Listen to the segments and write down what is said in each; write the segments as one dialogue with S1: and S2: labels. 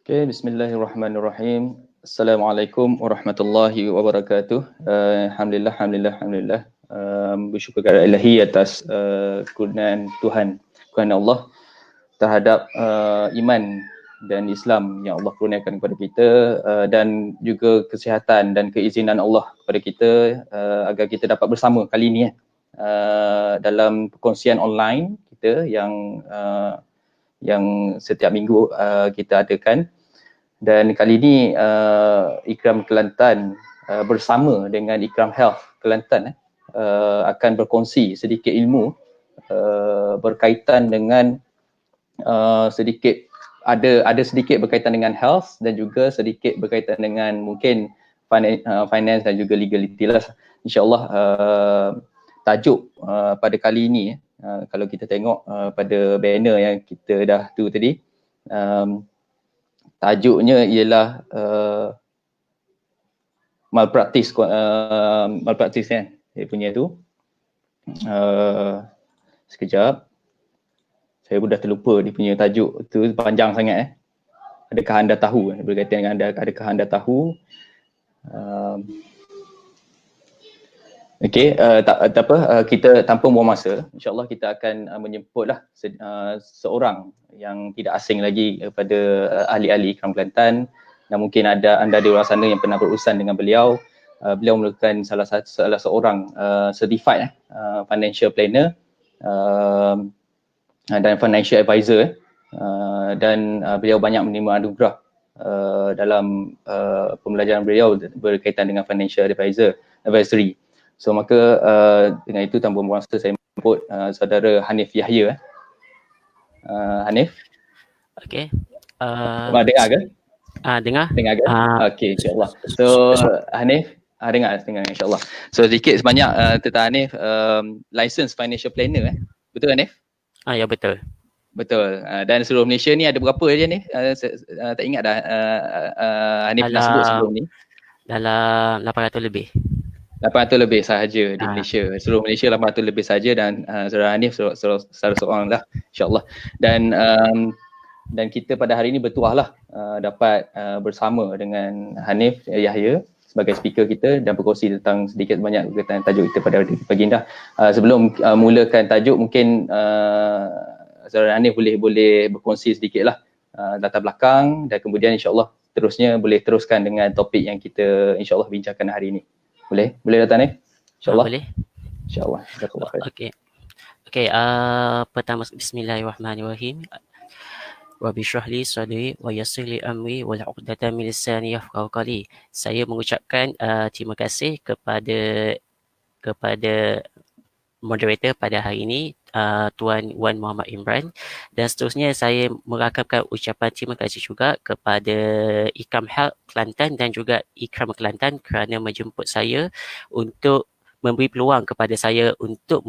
S1: Okay, bismillahirrahmanirrahim. Assalamualaikum warahmatullahi wabarakatuh. Alhamdulillah. Bersyukur kepada Ilahi atas kegunaan Tuhan, kegunaan Allah terhadap iman dan Islam yang Allah kurniakan kepada kita, dan juga kesihatan dan keizinan Allah kepada kita agar kita dapat bersama kali ini dalam perkongsian online kita yang setiap minggu kita adakan. Dan kali ini Ikram Kelantan bersama dengan Ikram Health Kelantan akan berkongsi sedikit ilmu berkaitan dengan sedikit berkaitan dengan health dan juga sedikit berkaitan dengan mungkin finance dan juga legality lah. InsyaAllah tajuk pada kali ini Kalau kita tengok pada banner yang kita dah tu tadi, tajuknya ialah malpractice kan dia punya tu. Sekejap, saya pun dah terlupa dia punya tajuk tu, panjang sangat. Adakah anda tahu? Berkaitan dengan adakah anda tahu? Okey, kita tanpa buang masa, insyaAllah kita akan menjemputlah seorang yang tidak asing lagi kepada ahli-ahli Ikram Kelantan, dan mungkin ada anda di luar sana yang pernah berurusan dengan beliau. Beliau merupakan salah seorang certified financial planner dan financial advisor, dan beliau banyak menerima anugerah dalam pembelajaran beliau berkaitan dengan financial advisory. So maka dengan itu tanpa buang masa saya menjemput saudara Hanif Yahya. Hanif?
S2: Okey.
S1: Dengar ke?
S2: Dengar.
S1: Dengar ke? Okey, insyaAllah. So Hanif, dengar insyaAllah. So sedikit sebanyak tentang Hanif, licensed financial planner. Betul Hanif?
S2: Ya, betul.
S1: Betul. Dan seluruh Malaysia ni ada berapa je ni? Tak ingat dah Hanif pernah sebut sebelum ni.
S2: Dalam 800 lebih.
S1: 800 lebih sahaja di Malaysia. Seluruh Malaysia 800 lebih sahaja, dan saudara Hanif salah seorang lah, insyaAllah. Dan kita pada hari ini bertuahlah dapat bersama dengan Hanif Yahya sebagai speaker kita dan berkongsi tentang sedikit banyak berkaitan tajuk kita pada pagi ini. Sebelum mulakan tajuk, mungkin saudara Hanif boleh berkongsi sedikitlah latar belakang, dan kemudian insyaAllah terusnya boleh teruskan dengan topik yang kita insyaAllah bincangkan hari ini. Boleh Dr. Hanif? InsyaAllah.
S2: Boleh.
S1: InsyaAllah.
S2: Okey. Pertama, bismillahirrahmanirrahim. Rabbi shrah li sadri wa yassir li amri wa uqdatan min lisani yafqahu qawli. Saya mengucapkan terima kasih kepada moderator pada hari ini, Tuan Wan Muhammad Imran, dan seterusnya saya merakamkan ucapan terima kasih juga kepada Ikram Kelantan dan juga Ikram Kelantan kerana menjemput saya untuk memberi peluang kepada saya untuk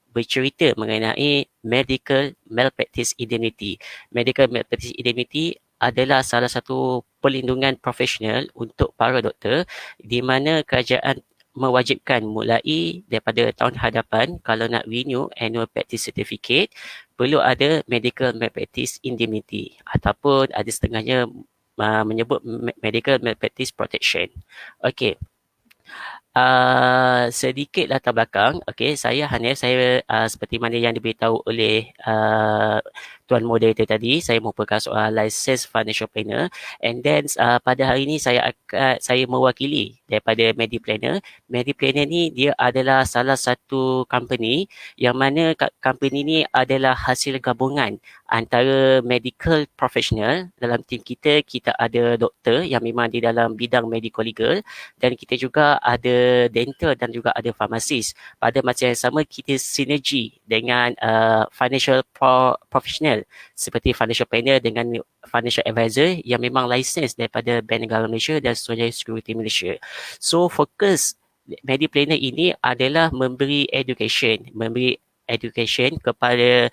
S2: bercerita mengenai medical malpractice indemnity. Medical malpractice indemnity adalah salah satu perlindungan profesional untuk para doktor, di mana kerajaan mewajibkan mulai daripada tahun hadapan, kalau nak renew annual practice certificate, perlu ada medical malpractice indemnity, ataupun ada setengahnya menyebut medical malpractice protection. Okey. Sedikit latar belakang. Okey, saya Hanif, saya seperti mana yang diberitahu oleh Tuan Moderator tadi, saya merupakan seorang licensed financial planner, and then pada hari ini saya mewakili daripada Mediplanner. Mediplanner ni dia adalah salah satu company yang mana company ni adalah hasil gabungan antara medical professional. Dalam tim kita ada doktor yang memang di dalam bidang medical legal, dan kita juga ada dental dan juga ada farmasis. Pada masa yang sama kita sinergi dengan financial professional seperti financial planner dengan financial advisor yang memang license daripada Bank Negara Malaysia dan Social Security Malaysia. So fokus Mediplanner ini adalah memberi education kepada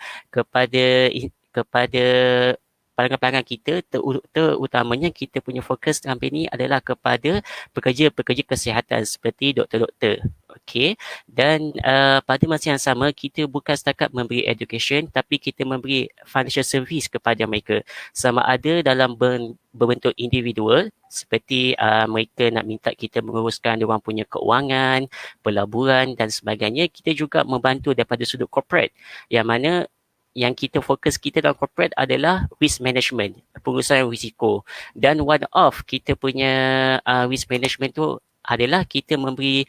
S2: pelanggan-pelanggan kita, terutamanya kita punya fokus company adalah kepada pekerja-pekerja kesihatan seperti doktor-doktor. Okey, dan pada masa yang sama kita bukan setakat memberi education, tapi kita memberi financial service kepada mereka, sama ada dalam berbentuk individual seperti mereka nak minta kita menguruskan diorang punya keuangan, pelaburan dan sebagainya. Kita juga membantu daripada sudut corporate, yang mana yang kita fokus kita dalam corporate adalah risk management, pengurusan risiko. Dan one of kita punya risk management tu adalah kita memberi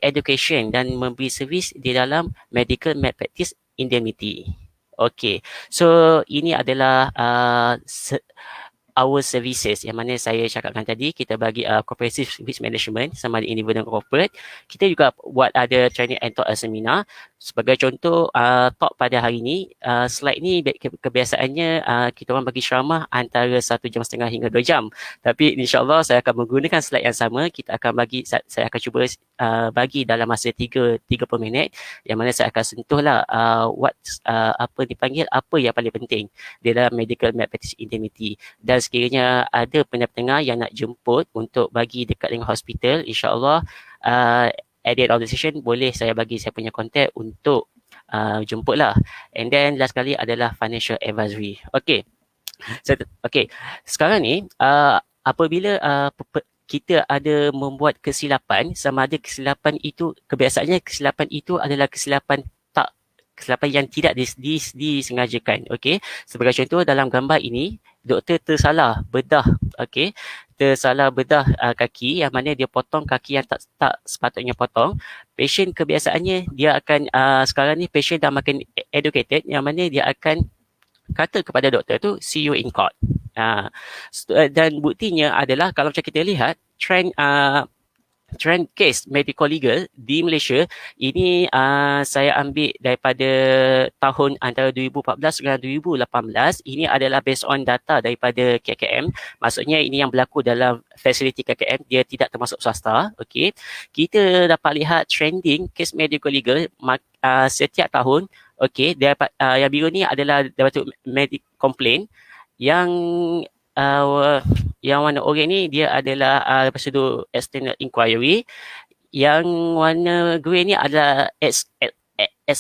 S2: education dan memberi servis di dalam medical malpractice indemnity. Okey, so ini adalah our services yang mana saya cakapkan tadi, kita bagi comprehensive risk management sama ada individu dan corporate. Kita juga buat ada training and talk seminar. Sebagai contoh, talk pada hari ini, slide ni kebiasaannya kita orang bagi ceramah antara 1.5 jam hingga 2 jam. Tapi insyaAllah saya akan menggunakan slide yang sama. Saya akan cuba bagi dalam masa 30 minit, yang mana saya akan sentuhlah apa dipanggil, apa yang paling penting di dalam medical malpractice indemnity. Dan sekiranya ada pendengar yang nak jemput untuk bagi dekat dengan hospital, insyaAllah at the end of the session boleh saya bagi saya punya contact untuk jemput lah. And then last kali adalah financial advisory. Okay. Sekarang ni apabila kita ada membuat kesilapan, sama ada kesilapan itu, kebiasaannya kesilapan itu adalah kesilapan yang tidak disengajakan. Okey, sebagai contoh dalam gambar ini, doktor tersalah bedah, tersalah bedah kaki, yang mana dia potong kaki yang tak sepatutnya potong. Patient kebiasaannya dia akan sekarang ni patient dah makin educated, yang mana dia akan kata kepada doktor tu, see you in court. Dan buktinya adalah kalau macam kita lihat trend case medical legal di Malaysia ini, saya ambil daripada tahun antara 2014 dengan 2018. Ini adalah based on data daripada KKM. Maksudnya ini yang berlaku dalam fasiliti KKM, dia tidak termasuk swasta. Okey, kita dapat lihat trending case medical legal setiap tahun. Okey, yang biru ni adalah daripada medical complaint, yang warna oranye ni dia adalah prosedur external inquiry. Yang warna grey ni adalah ex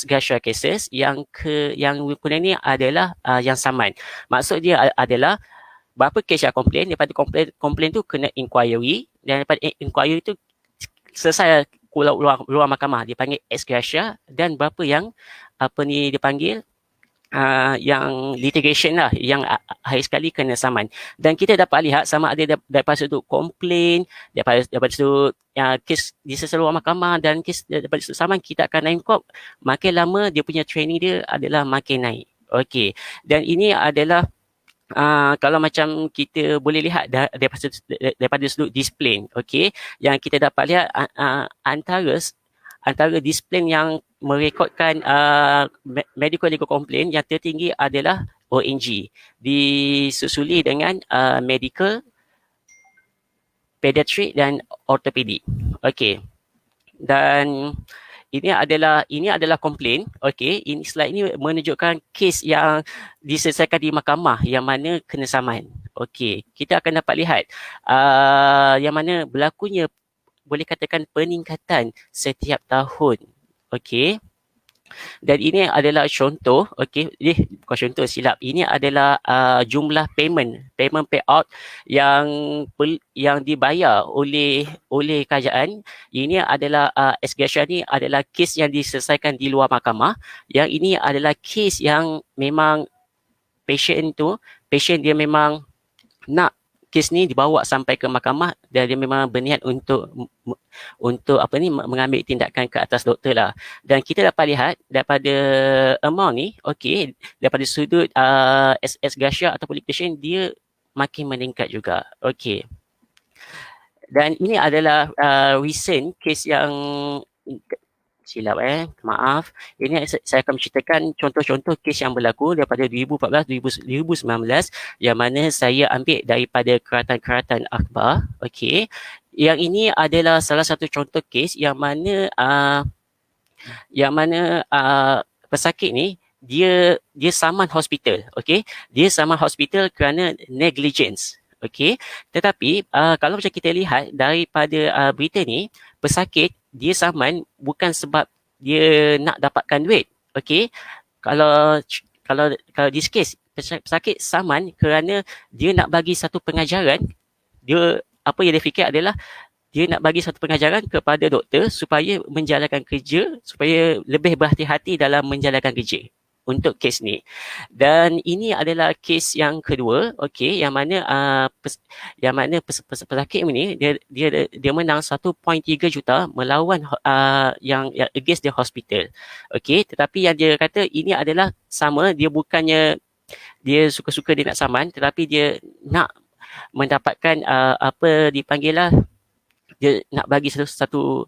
S2: gratia cases. Yang kuning ni adalah yang saman. Maksud dia adalah berapa kes yang komplain, daripada komplain tu kena inquiry, dan daripada inquiry tu selesai keluar mahkamah, dipanggil ex gratia, dan berapa yang dipanggil yang litigation lah, yang akhir sekali kena saman. Dan kita dapat lihat sama ada daripada sudut komplain, daripada sudut kes di seluruh mahkamah, dan kes daripada sudut saman, kita akan naik kop. Makin lama dia punya training dia adalah makin naik. Okey, dan ini adalah kalau macam kita boleh lihat daripada sudut disiplin. Okey, yang kita dapat lihat antara disiplin yang merekodkan medical legal complaint yang tertinggi adalah ONG, disusuli dengan medical, pediatric dan orthopedic. Okey, dan ini adalah komplain. Okey, ini slide ini menunjukkan kes yang diselesaikan di mahkamah yang mana kena saman. Okey, kita akan dapat lihat yang mana berlakunya, boleh katakan, peningkatan setiap tahun. Okey. Dan ini adalah contoh, okey, bukan contoh, silap. Ini adalah jumlah payment payout yang dibayar oleh kerajaan. Ini adalah ex gratia ni adalah kes yang diselesaikan di luar mahkamah. Yang ini adalah kes yang memang patient dia memang nak kes ni dibawa sampai ke mahkamah, dan dia memang berniat untuk mengambil tindakan ke atas doktor lah. Dan kita dapat lihat daripada amount ni, okey, daripada sudut ex gratia atau litigation, dia makin meningkat juga. Okey, dan ini adalah recent case yang silap, maaf. Ini saya akan menceritakan contoh-contoh kes yang berlaku daripada 2014, 2019, yang mana saya ambil daripada keratan-keratan akhbar. Okey, yang ini adalah salah satu contoh kes yang mana pesakit ni dia saman hospital. Okey, dia saman hospital kerana negligence. Okey, tetapi kalau macam kita lihat daripada berita ni, pesakit dia saman bukan sebab dia nak dapatkan duit. Okey, kalau di kes pesakit saman kerana dia nak bagi satu pengajaran. Apa yang dia fikir adalah dia nak bagi satu pengajaran kepada doktor supaya menjalankan kerja, supaya lebih berhati-hati dalam menjalankan kerja untuk kes ni. Dan ini adalah kes yang kedua, okey, yang mana pesakit ni dia menang 1.3 juta melawan yang against the hospital. Okey, tetapi yang dia kata ini adalah sama, dia bukannya dia suka-suka dia nak saman, tetapi dia nak mendapatkan apa dipanggil lah, dia nak bagi satu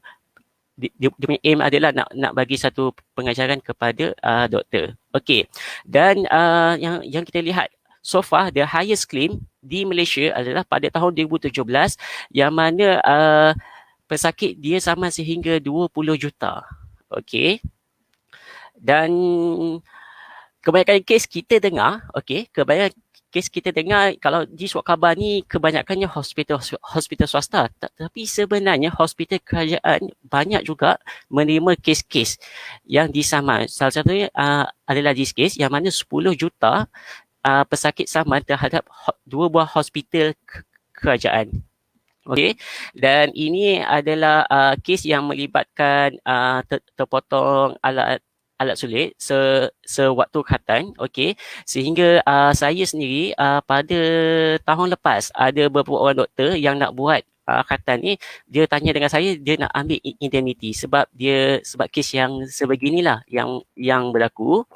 S2: dia punya aim adalah nak bagi satu pengajaran kepada doktor. Okey. Dan yang kita lihat so far the highest claim di Malaysia adalah pada tahun 2017 yang mana pesakit dia sama sehingga 20 juta. Okey. Dan kebanyakan kes kita dengar, kebanyakan kes kita dengar kalau di surat khabar ni kebanyakannya hospital swasta, tapi sebenarnya hospital kerajaan banyak juga menerima kes-kes yang disaman. Salah satunya adalah this case yang mana 10 juta pesakit saman terhadap 2 buah hospital kerajaan. Okey, dan ini adalah kes yang melibatkan terpotong alat sulit sewaktu khatan, okey, sehingga saya sendiri pada tahun lepas ada beberapa orang doktor yang nak buat khatan ni, dia tanya dengan saya dia nak ambil indemnity sebab kes yang sebeginilah yang berlaku.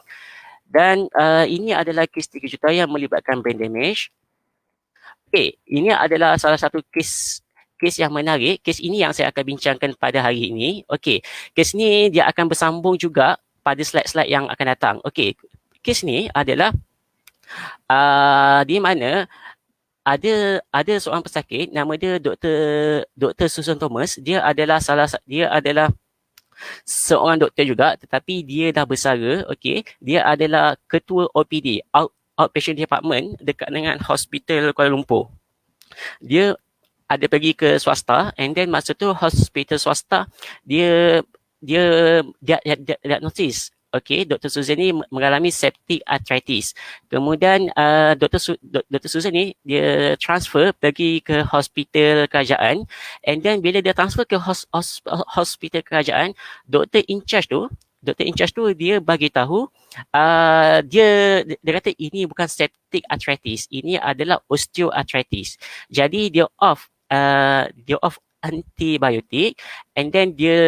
S2: Dan ini adalah kes 3 juta yang melibatkan brain damage. Okey, ini adalah salah satu kes yang menarik. Kes ini yang saya akan bincangkan pada hari ini. Okey, kes ni dia akan bersambung juga pada slide-slide yang akan datang. Okey, kes ni adalah di mana ada seorang pesakit nama dia Dr. Susan Thomas. Dia adalah seorang doktor juga, tetapi dia dah bersara. Okey, dia adalah ketua OPD, outpatient department dekat dengan hospital Kuala Lumpur. Dia ada pergi ke swasta, and then masa tu hospital swasta dia diagnosis. Okey, Dr. Susan ni mengalami septic arthritis. Kemudian Dr. Susan ni dia transfer pergi ke hospital kerajaan, and then bila dia transfer ke hospital kerajaan, doktor in charge tu dia bagi tahu dia kata ini bukan septic arthritis, ini adalah osteoarthritis. Jadi dia off antibiotik, and then dia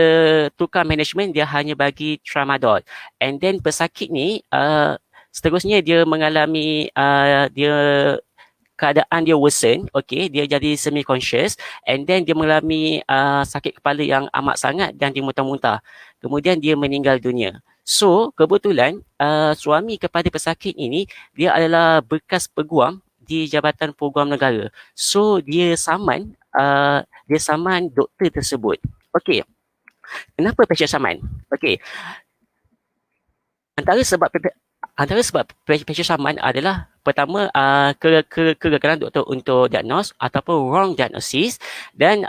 S2: tukar management, dia hanya bagi tramadol, and then pesakit ni seterusnya dia mengalami keadaan dia worsen. Okey, dia jadi semi conscious, and then dia mengalami sakit kepala yang amat sangat dan dia muntah-muntah. Kemudian dia meninggal dunia. So kebetulan suami kepada pesakit ini dia adalah bekas peguam di Jabatan Peguam Negara. So dia saman doktor tersebut. Okey. Kenapa patient saman? Okey. Antara sebab patient saman adalah pertama kegagalan doktor untuk diagnose ataupun wrong diagnosis, dan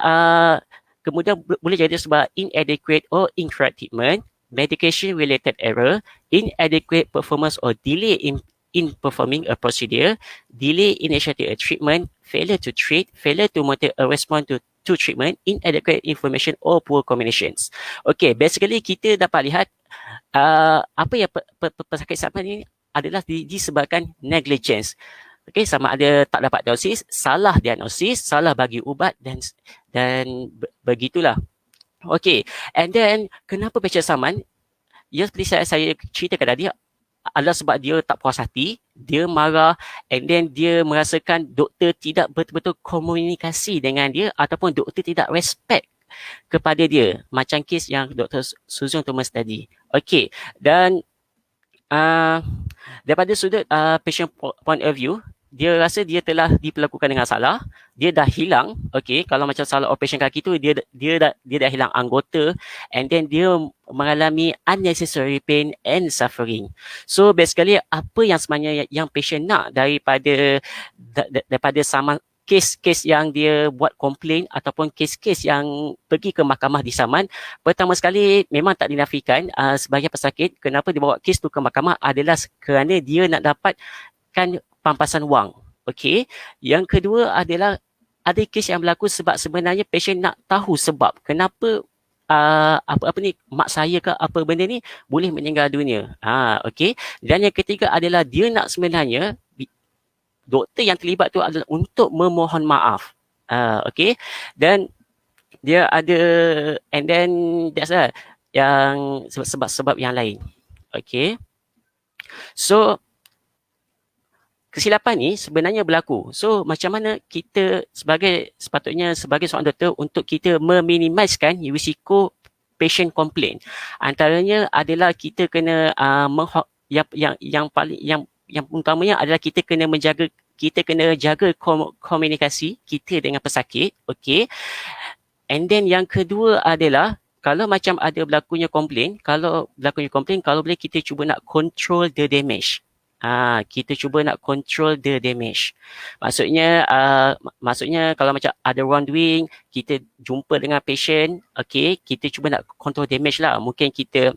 S2: kemudian boleh jadi sebab inadequate or incorrect treatment, medication related error, inadequate performance or delay in performing a procedure, delay initiating a treatment, failure to treat, failure to monitor a response to treatment, inadequate information or poor combinations. Okay, basically kita dapat lihat apa yang pesakit saman ini adalah disebabkan negligence. Okay, sama ada tak dapat diagnosis, salah diagnosis, salah bagi ubat dan begitulah. Okay, and then kenapa patient saman? Ya, seperti saya ceritakan tadi, adalah sebab dia tak puas hati, dia marah, and then dia merasakan doktor tidak betul-betul komunikasi dengan dia ataupun doktor tidak respect kepada dia, macam kes yang Dr. Susan Thomas tadi. Okey, dan daripada sudut patient point of view, dia rasa dia telah diperlakukan dengan salah, dia dah hilang. Okey, kalau macam salah operation kaki tu, dia dah hilang anggota, and then dia mengalami unnecessary pain and suffering. So basically apa yang sebenarnya yang patient nak daripada saman, kes-kes yang dia buat komplain ataupun kes-kes yang pergi ke mahkamah di saman, pertama sekali memang tak dinafikan sebagai pesakit kenapa dia bawa kes tu ke mahkamah adalah kerana dia nak dapatkan pampasan wang. Okey. Yang kedua adalah ada kes yang berlaku sebab sebenarnya patient nak tahu sebab kenapa apa ni mak saya ke apa benda ni boleh meninggal dunia. Okey. Dan yang ketiga adalah dia nak sebenarnya doktor yang terlibat tu adalah untuk memohon maaf. Okey. Dan dia ada, and then that's yang sebab-sebab yang lain. Okey. So kesilapan ni sebenarnya berlaku. So macam mana kita sepatutnya sebagai seorang doktor untuk kita meminimaliskan risiko patient complaint. Antaranya adalah kita kena yang paling yang utamanya adalah kita kena jaga komunikasi kita dengan pesakit, okey. And then yang kedua adalah kalau macam ada berlakunya komplain, kalau boleh kita cuba nak control the damage. Kita cuba nak control the damage. Maksudnya kalau macam ada wrongdoing, kita jumpa dengan patient, okey, kita cuba nak control damage lah. Mungkin kita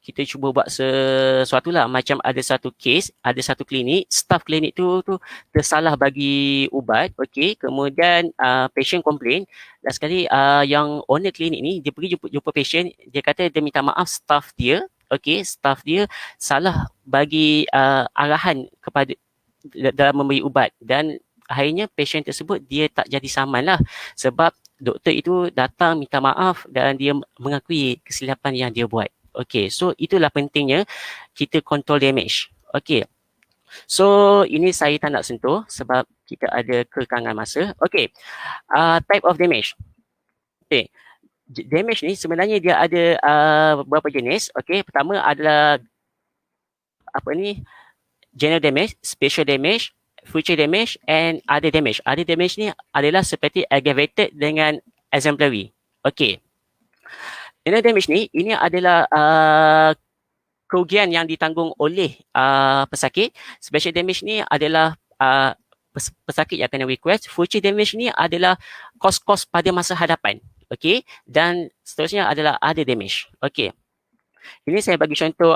S2: kita cuba buat sesuatu lah. Macam ada satu case, ada satu klinik, staff klinik tu tersalah bagi ubat, okey, kemudian patient complain. Last sekali yang owner klinik ni, dia pergi jumpa patient, dia kata dia minta maaf staff dia, okey, staff dia salah bagi arahan kepada dalam memberi ubat, dan akhirnya patient tersebut dia tak jadi saman lah sebab doktor itu datang minta maaf dan dia mengakui kesilapan yang dia buat. Okay, so itulah pentingnya kita control damage. Okay, so ini saya tak nak sentuh sebab kita ada kekangan masa. Okay, type of damage. Okay, damage ni sebenarnya dia ada beberapa jenis. Okay, pertama adalah general damage, special damage, future damage and other damage. Other damage ni adalah seperti aggravated dengan exemplary. Okay. General damage ni, ini adalah kerugian yang ditanggung oleh pesakit. Special damage ni adalah pesakit yang kena request. Future damage ni adalah kos-kos pada masa hadapan. Okay. Dan seterusnya adalah other damage. Okay. Ini saya bagi contoh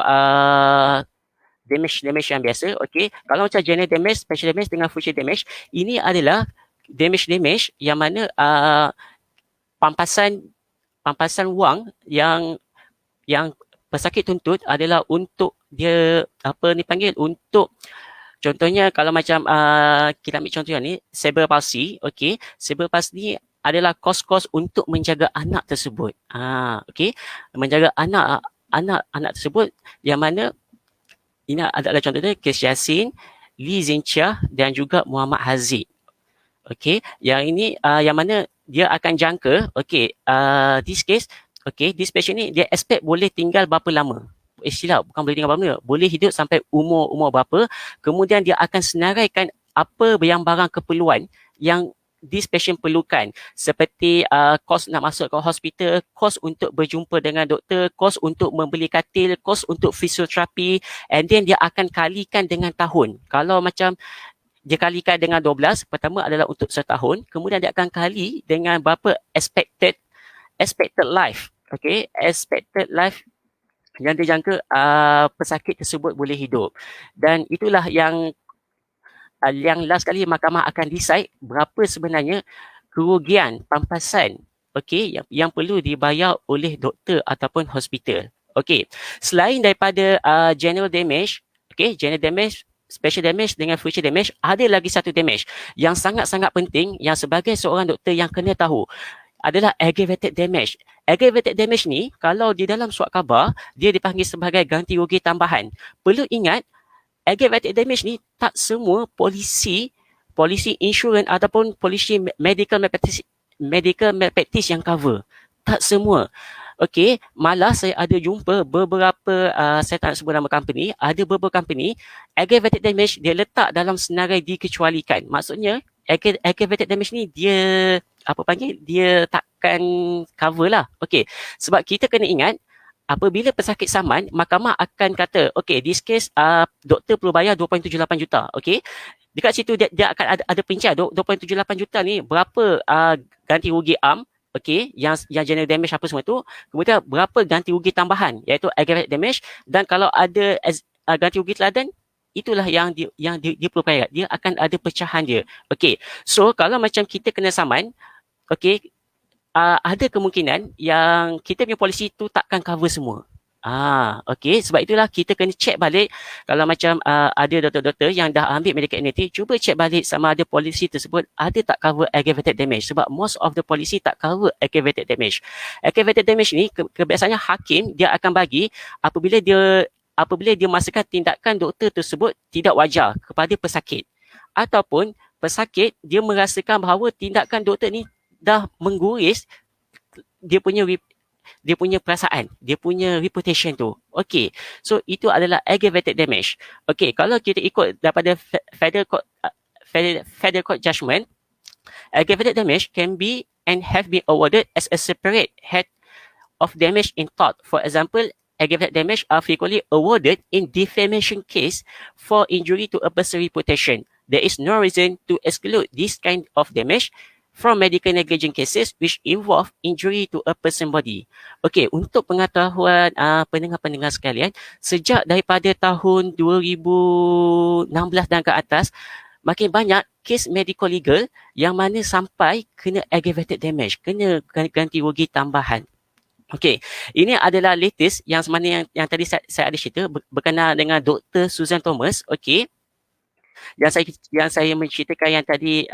S2: damage yang biasa. Okay. Kalau macam general damage, special damage dengan future damage, ini adalah damage yang mana pampasan wang yang pesakit tuntut adalah untuk dia untuk contohnya kalau macam kita ambil contoh yang ni cerebral palsy, okey, cerebral palsy ni adalah kos-kos untuk menjaga anak tersebut. Okey, menjaga anak tersebut yang mana ini adalah contohnya Kes Yassin, Lee Zinchia dan juga Muhammad Haziq. Okey, yang ini yang mana dia akan jangka, okey, this case, okey, this patient ni dia expect boleh tinggal berapa lama. Silap, bukan boleh tinggal berapa lama, boleh hidup sampai umur berapa, kemudian dia akan senaraikan apa yang barang keperluan yang this patient perlukan, seperti kos nak masuk ke hospital, kos untuk berjumpa dengan doktor, kos untuk membeli katil, kos untuk fisioterapi, and then dia akan kalikan dengan tahun. Kalau macam dia kalikan dengan 12, pertama adalah untuk setahun, kemudian dia akan kali dengan berapa expected life. Okay, expected life yang dijangka pesakit tersebut boleh hidup. Dan itulah yang last kali mahkamah akan decide berapa sebenarnya kerugian pampasan, okay, yang perlu dibayar oleh doktor ataupun hospital. Okay, selain daripada general damage, okay, general damage, special damage dengan future damage, ada lagi satu damage yang sangat-sangat penting yang sebagai seorang doktor yang kena tahu, adalah aggravated damage. Aggravated damage ni, kalau di dalam surat khabar, dia dipanggil sebagai ganti rugi tambahan. Perlu ingat, aggravated damage ni tak semua polisi insurans ataupun polisi medical malpractice yang cover. Tak semua. Okey, malah saya ada jumpa beberapa, saya tak nak sebut nama company, ada beberapa company, aggravated damage dia letak dalam senarai dikecualikan. Maksudnya, aggravated damage ni dia, dia takkan cover lah. Okey, sebab kita kena ingat, apabila pesakit saman, mahkamah akan kata, okey, this case, doktor perlu bayar 2.78 juta. Okey, dekat situ dia akan ada perincian, 2.78 juta ni berapa ganti rugi am, okey, yang general damage apa semua tu, kemudian berapa ganti rugi tambahan iaitu aggravated damage, dan kalau ada ganti rugi teladan, itulah yang dia perlu bayar. Dia akan ada pecahan dia. Okey, so kalau macam kita kena saman, okey, ada kemungkinan yang kita punya polisi tu takkan cover semua. Okey, sebab itulah kita kena check balik. Kalau macam ada doktor-doktor yang dah ambil medical indemnity, cuba check balik sama ada polisi tersebut ada tak cover aggravated damage, sebab most of the polisi tak cover aggravated damage. Aggravated damage ni kebiasaannya hakim dia akan bagi apabila dia apabila dia merasakan tindakan doktor tersebut tidak wajar kepada pesakit, ataupun pesakit dia merasakan bahawa tindakan doktor ni dah mengguris dia punya perasaan, dia punya reputation tu. Okey. So itu adalah aggravated damage. Okey, kalau kita ikut daripada Federal Court Judgment, aggravated damage can be and have been awarded as a separate head of damage in tort. For example, aggravated damage are frequently awarded in defamation case for injury to a person's reputation. There is no reason to exclude this kind of damage from medical negligence cases which involve injury to a person's body. Okey, untuk pengetahuan pendengar-pendengar sekalian, sejak daripada tahun 2016 dan ke atas, makin banyak kes medical legal yang mana sampai kena aggravated damage, kena ganti rugi tambahan. Okey, ini adalah latest yang mana yang tadi saya ada cerita berkenaan dengan Dr. Susan Thomas. Okey, yang saya menceritakan yang tadi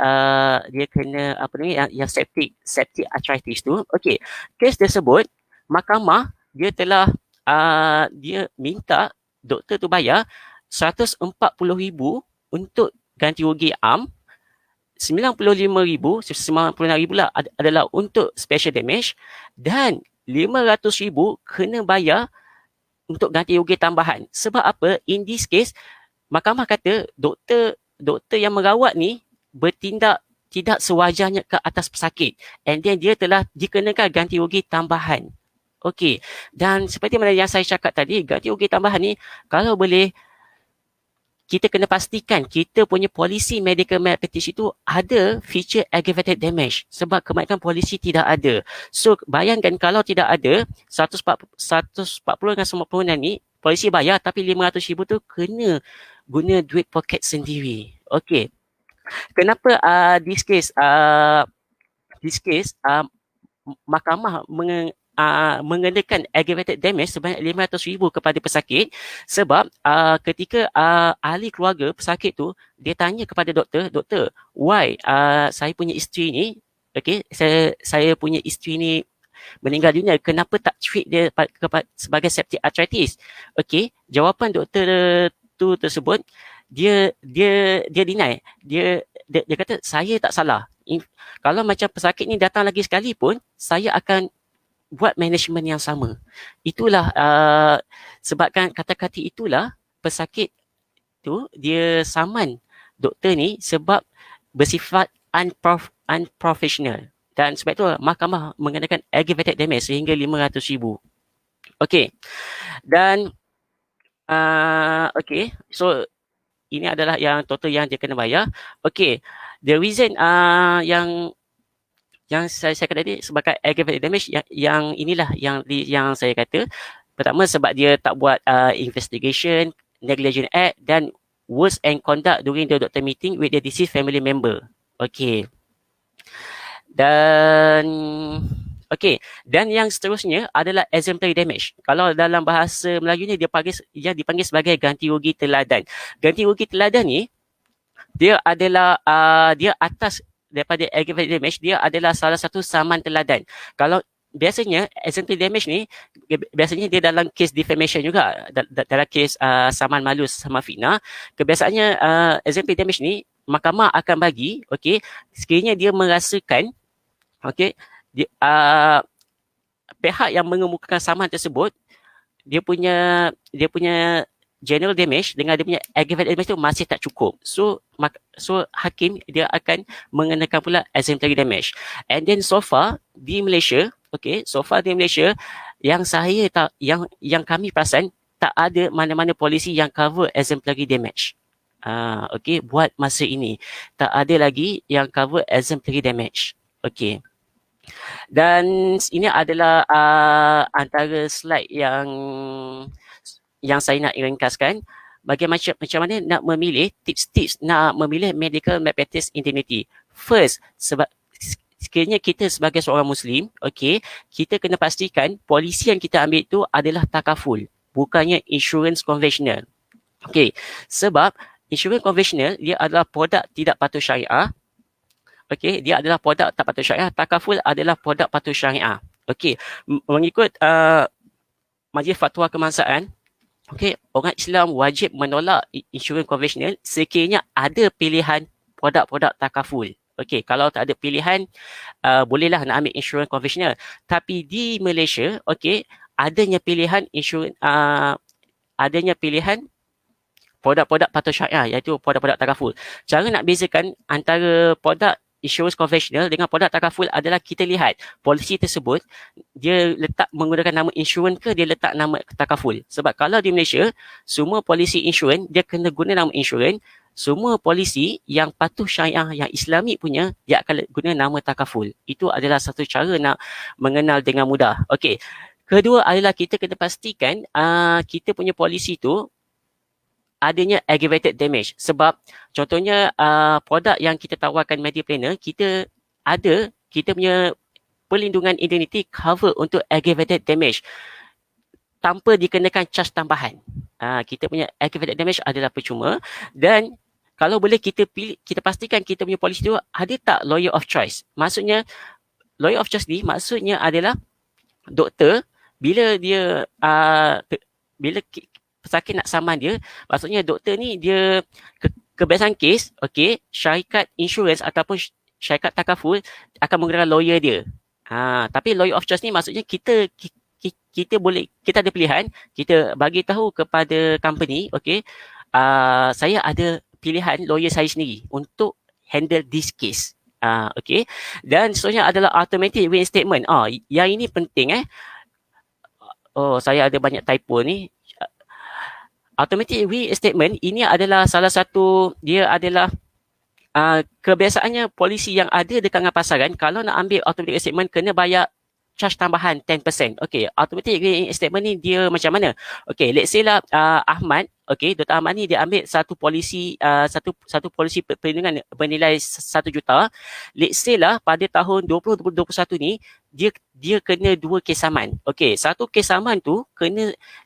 S2: dia kena apa ni yang septic arthritis tu. Okey, kes tersebut mahkamah dia telah dia minta doktor tu bayar 140,000 untuk ganti rugi arm, 95,000 lah adalah untuk special damage, dan 500,000 kena bayar untuk ganti rugi tambahan. Sebab apa? In this case, mahkamah kata doktor yang merawat ni bertindak tidak sewajarnya ke atas pesakit, and then dia telah dikenakan ganti rugi tambahan. Okey, dan seperti mana yang saya cakap tadi, ganti rugi tambahan ni kalau boleh kita kena pastikan kita punya polisi medical malpractice itu ada feature aggravated damage, sebab kebanyakan polisi tidak ada. So bayangkan kalau tidak ada 140 dengan 90 ni polisi bayar, tapi 500,000 tu kena guna duit poket sendiri. Okey. Kenapa this case mahkamah mengenakan aggravated damage sebanyak 500,000 kepada pesakit? Sebab ketika ahli keluarga pesakit tu dia tanya kepada doktor, why saya punya isteri ni, okey, saya punya isteri ni meninggal dunia, kenapa tak treat dia sebagai septic arthritis? Okey, jawapan doktor tu tersebut, dia deny. Dia kata saya tak salah. Kalau macam pesakit ni datang lagi sekali pun, saya akan buat management yang sama. Itulah sebabkan kata-kata itulah pesakit tu dia saman doktor ni sebab bersifat unprofessional. Dan sebab itu mahkamah mengenakan aggravated damage sehingga 500,000. Okey. Dan okey, so ini adalah yang total yang dia kena bayar. Okey, the reason yang saya kata tadi sebagai aggravated damage, yang inilah yang saya kata. Pertama, sebab dia tak buat investigation, negligent act, dan worse and conduct during the doctor meeting with the deceased family member. Okey. Dan yang seterusnya adalah exemplary damage. Kalau dalam bahasa Melayu ni dia dipanggil sebagai ganti rugi teladan. Ganti rugi teladan ni dia adalah dia atas daripada aggravated damage, dia adalah salah satu saman teladan. Kalau biasanya exemplary damage ni biasanya dia dalam kes defamation juga, dalam kes saman malu sama fitnah. Kebiasaannya exemplary damage ni mahkamah akan bagi, okey, sekiranya dia merasakan, okey, pihak yang mengemukakan saman tersebut dia punya general damage dengan dia punya aggravated damage tu masih tak cukup. So hakim dia akan mengenakan pula exemplary damage. And then so far di Malaysia, yang kami perasan tak ada mana-mana polisi yang cover exemplary damage. Okey, buat masa ini tak ada lagi yang cover exemplary damage. Okey. Dan ini adalah antara slide yang saya nak ringkaskan. Macam mana nak memilih tips-tips nak memilih medical malpractice indemnity. First, sebab sekiranya kita sebagai seorang Muslim, okey, kita kena pastikan polisi yang kita ambil tu adalah takaful, bukannya insurance konvensional. Okey, sebab insurance konvensional dia adalah produk tidak patuh syariah. Okey, dia adalah produk tak patuh syariah. Takaful adalah produk patuh syariah. Okey, mengikut Majlis Fatwa Kemansaan, Okey, orang Islam wajib menolak insurans konvensional sekiranya ada pilihan produk-produk takaful. Okey, kalau tak ada pilihan, bolehlah nak ambil insurans konvensional. Tapi di Malaysia, okey, adanya pilihan produk-produk patuh syariah, iaitu produk-produk takaful. Cara nak bezakan antara produk insurans konvensional dengan produk takaful adalah kita lihat polisi tersebut dia letak menggunakan nama insurans ke dia letak nama takaful. Sebab kalau di Malaysia, semua polisi insurans dia kena guna nama insurans. Semua polisi yang patuh syariah yang Islami punya dia akan guna nama takaful. Itu adalah satu cara nak mengenal dengan mudah. Okey. Kedua adalah kita kena pastikan kita punya polisi tu adanya aggravated damage. Sebab contohnya produk yang kita tawarkan Mediplanner, kita punya perlindungan indemnity cover untuk aggravated damage tanpa dikenakan charge tambahan. Kita punya aggravated damage adalah percuma, dan kalau boleh kita pastikan kita punya polisi tu ada tak lawyer of choice. Maksudnya lawyer of choice ni maksudnya adalah doktor bila dia bila pesakit nak saman dia, maksudnya doktor ni dia kebiasaan kes, okey, syarikat insurans ataupun syarikat takaful akan menggunakan lawyer dia. Tapi lawyer of choice ni maksudnya kita ada pilihan, kita bagi tahu kepada company, okey, saya ada pilihan lawyer saya sendiri untuk handle this case. Okey. Dan seterusnya adalah automatic reinstatement. Yang ini penting saya ada banyak typo ni. Automatic reinstatement ini adalah salah satu, dia adalah kebiasaannya polisi yang ada dekat dengan pasaran kalau nak ambil automatic reinstatement kena bayar charge tambahan 10%. Okey, automatic reinstatement ni dia macam mana? Okey, let's say lah Ahmad, okey, Dr. Ahmad ni dia ambil satu polisi perlindungan bernilai 1 juta. Let's say lah pada tahun 2021 ni dia kena 2 kes saman. Okey, satu kes saman tu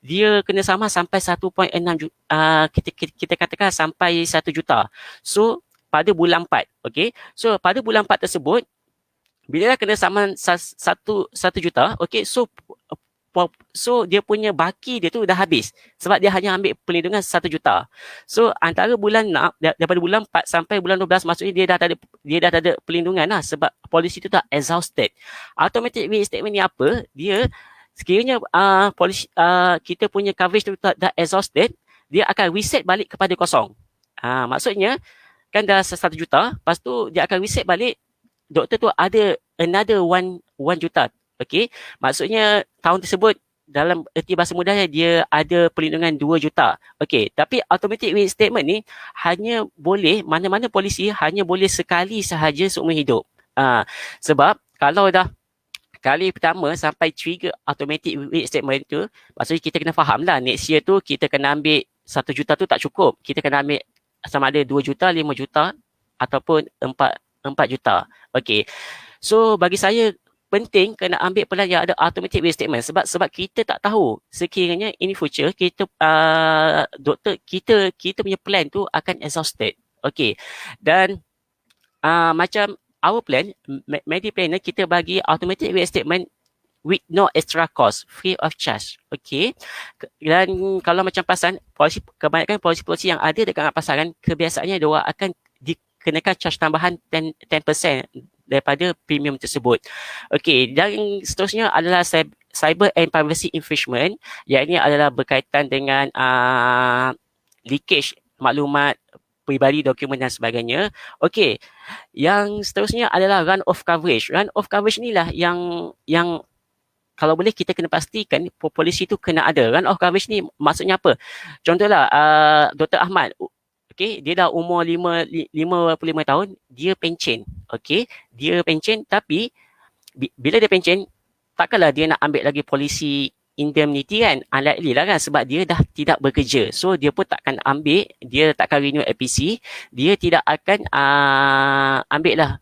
S2: dia kena saman sampai 1.6 juta, kita katakan sampai 1 juta. So pada bulan 4, okey. So pada bulan 4 tersebut bila dah kena saman 1 juta, okey, so dia punya baki dia tu dah habis sebab dia hanya ambil perlindungan 1 juta. So antara bulan 6 daripada bulan 4 sampai bulan 12 maksudnya dia dah tak ada perlindungan lah sebab polisi tu dah exhausted. Automatic reinstatement ni apa? Dia sekiranya polisi kita punya coverage tu dah exhausted, dia akan reset balik kepada kosong. Maksudnya kan dah 1 juta, lepas tu dia akan reset balik, doktor tu ada another 1 juta. Okey, maksudnya tahun tersebut dalam erti bahasa mudahnya dia ada perlindungan 2 juta. Okey, tapi automatic reinstatement ni hanya boleh, mana-mana polisi hanya boleh sekali sahaja seumur hidup. Sebab kalau dah kali pertama sampai trigger automatic reinstatement tu, maksudnya kita kena faham lah, next year tu kita kena ambil 1 juta tu tak cukup. Kita kena ambil sama ada 2 juta, 5 juta ataupun 4 juta. Okey. So bagi saya penting kena ambil pelan yang ada automatic reinstatement sebab kita tak tahu sekiranya in future kita doktor kita punya plan tu akan exhausted. Okey. Dan macam our plan Mediplanner kita bagi automatic reinstatement with no extra cost, free of charge. Okey. Dan kalau macam pasaran, kebanyakan polisi-polisi yang ada dekat pasaran kebiasaannya dia akan dikenakan charge tambahan 10% daripada premium tersebut. Okey, dan seterusnya adalah cyber and privacy infringement, yang ini adalah berkaitan dengan leakage maklumat peribadi, dokumen dan sebagainya. Okey, yang seterusnya adalah run off coverage. Run off coverage inilah yang kalau boleh kita kena pastikan polisi tu kena ada. Run off coverage ni maksudnya apa? Contohlah Dr. Ahmad, okey, dia dah umur 55 tahun, dia pencen. Okey, dia pencen tapi bila dia pencen, takkanlah dia nak ambil lagi polisi indemnity kan? Unlikely lah kan sebab dia dah tidak bekerja. So dia pun takkan ambil, dia takkan renew APC, dia tidak akan ambil lah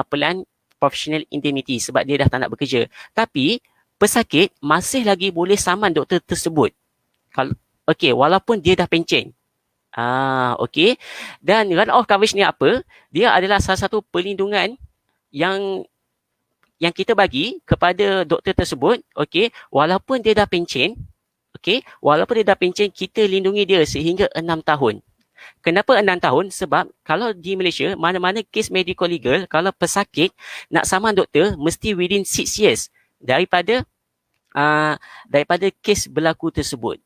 S2: pelan professional indemnity sebab dia dah tak nak bekerja. Tapi pesakit masih lagi boleh saman doktor tersebut. Okey, walaupun dia dah pencen. Okey. Dan run off coverage ni apa? Dia adalah salah satu perlindungan yang kita bagi kepada doktor tersebut, okey, walaupun dia dah pencen, Okey, walaupun dia dah pencen, kita lindungi dia sehingga 6 tahun. Kenapa 6 tahun? Sebab kalau di Malaysia, mana-mana kes medical legal, kalau pesakit nak saman doktor, mesti within 6 years daripada kes berlaku tersebut.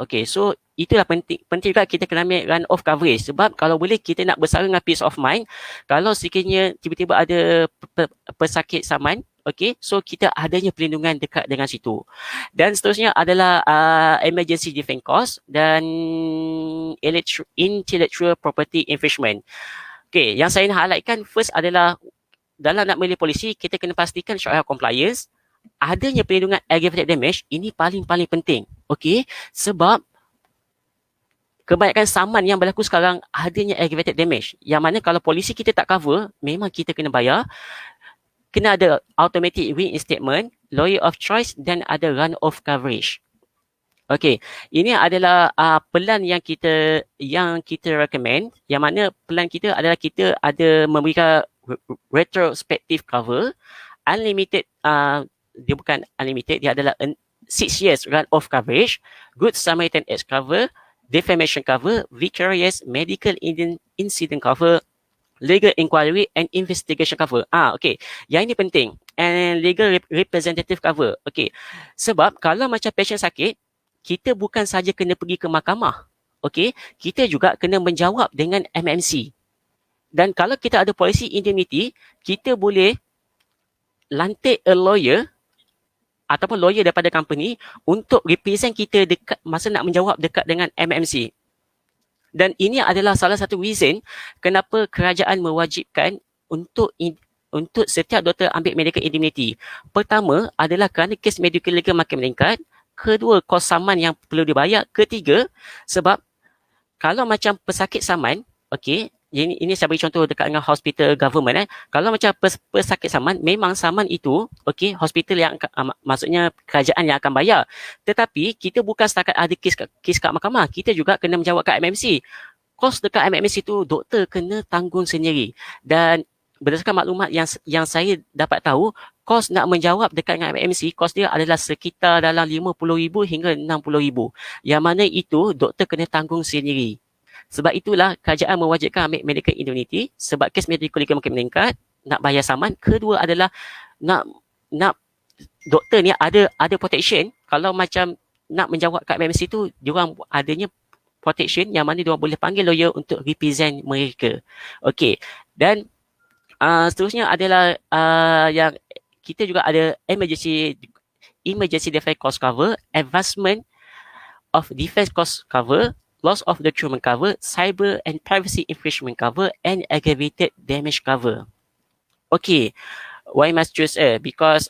S2: Okay, so itulah penting juga kita kena ambil run off coverage, sebab kalau boleh kita nak bersara dengan peace of mind. Kalau sekiranya tiba-tiba ada pesakit saman, okay, so kita adanya perlindungan dekat dengan situ. Dan seterusnya adalah emergency defense cost dan intellectual property infringement. Okay, yang saya nak highlightkan first adalah dalam nak memilih polisi, kita kena pastikan syariah compliance. Adanya perlindungan aggravated damage, ini paling-paling penting. Okey, sebab kebanyakan saman yang berlaku sekarang adanya aggravated damage, yang mana kalau polisi kita tak cover, memang kita kena bayar. Kena ada automatic reinstatement, lawyer of choice dan ada run off coverage. Okey, ini adalah pelan yang kita recommend, yang mana pelan kita adalah kita ada memberikan retrospective cover, unlimited, dia bukan unlimited, dia adalah 6 years run off coverage, Good Samaritan Act cover, defamation cover, vicarious medical incident cover, legal inquiry and investigation cover. Okay, yang ini penting. And legal representative cover. Okay, sebab kalau macam patient sakit, kita bukan saja kena pergi ke mahkamah. Okay, kita juga kena menjawab dengan MMC. Dan kalau kita ada policy indemnity, kita boleh lantik a lawyer ataupun lawyer daripada company untuk represent kita dekat masa nak menjawab dekat dengan MMC. Dan ini adalah salah satu reason kenapa kerajaan mewajibkan untuk setiap doktor ambil medical indemnity. Pertama adalah kerana kes medical legal makin meningkat. Kedua, kos saman yang perlu dibayar. Ketiga, sebab kalau macam pesakit saman, okey, ini saya beri contoh dekat dengan hospital government. Kalau macam pesakit saman, memang saman itu, okey, hospital yang maksudnya kerajaan yang akan bayar. Tetapi kita bukan setakat ada kes kat mahkamah, kita juga kena menjawab kat MMC. Kos dekat MMC itu doktor kena tanggung sendiri. Dan berdasarkan maklumat yang saya dapat tahu, kos nak menjawab dekat dengan MMC, kos dia adalah sekitar dalam RM50,000 hingga RM60,000. Yang mana itu doktor kena tanggung sendiri. Sebab itulah kerajaan mewajibkan ambil medical indemnity, sebab kes medical legal makin meningkat, nak bayar saman. Kedua adalah nak doktor ni ada protection. Kalau macam nak menjawab kat MMC tu, diorang adanya protection yang mana diorang boleh panggil lawyer untuk represent mereka. Okey. Dan seterusnya adalah yang kita juga ada emergency defense cost cover, advancement of defense cost cover, loss of document cover, cyber and privacy infringement cover, and aggravated damage cover. Okay, why must choose A? Because